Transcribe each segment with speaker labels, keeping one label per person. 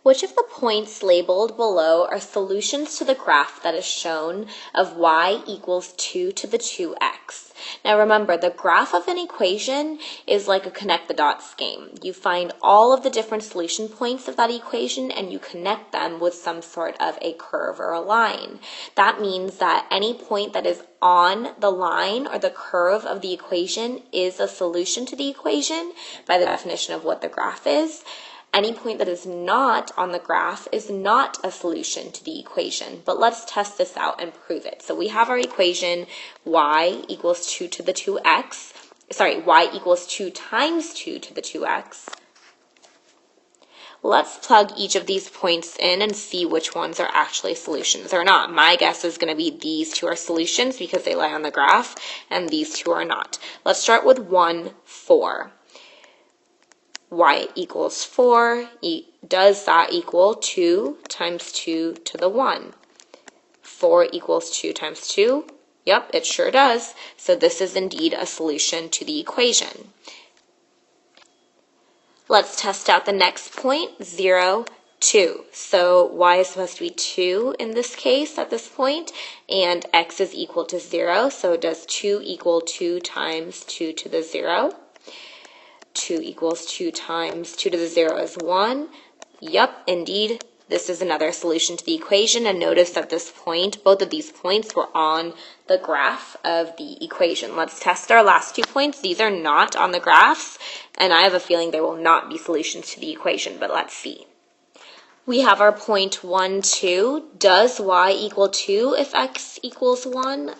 Speaker 1: Which of the points labeled below are solutions to the graph that is shown of y equals 2 to the 2x? Now remember, the graph of an equation is like a connect the dots game. You find all of the different solution points of that equation and you connect them with some sort of a curve or a line. That means that any point that is on the line or the curve of the equation is a solution to the equation by the definition of what the graph is. Any point that is not on the graph is not a solution to the equation, but let's test this out and prove it. So we have our equation y equals 2 to the 2x, y equals 2 times 2 to the 2x. Let's plug each of these points in and see which ones are actually solutions or not. My guess is going to be these two are solutions because they lie on the graph, and these two are not. Let's start with 1, 4. Y equals 4, does that equal 2 times 2 to the 1? 4 equals 2 times 2? Yep, it sure does. So this is indeed a solution to the equation. Let's test out the next point, 0, 2. So y is supposed to be 2 in this case at this point, and x is equal to 0. So does 2 equal 2 times 2 to the 0? 2 equals 2 times 2 to the 0 is 1. Yup, indeed, this is another solution to the equation. And notice at this point, both of these points were on the graph of the equation. Let's test our last 2 points. These are not on the graphs, and I have a feeling they will not be solutions to the equation, but let's see. We have our point 1, 2. Does y equal 2 if x equals 1?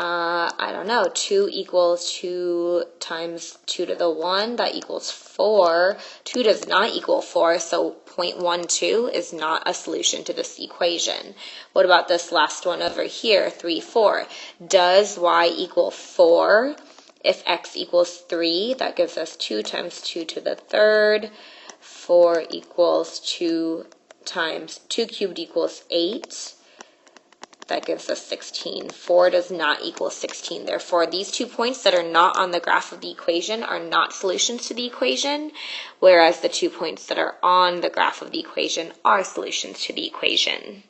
Speaker 1: I don't know, 2 equals 2 times 2 to the 1, that equals 4. 2 does not equal 4, so 0.12 is not a solution to this equation. What about this last one over here, 3, 4? Does y equal 4 if x equals 3? That gives us 2 times 2 to the 3rd. 4 equals 2 times 2 cubed equals 8. That gives us 16. 4 does not equal 16. Therefore, these 2 points that are not on the graph of the equation are not solutions to the equation, whereas the 2 points that are on the graph of the equation are solutions to the equation.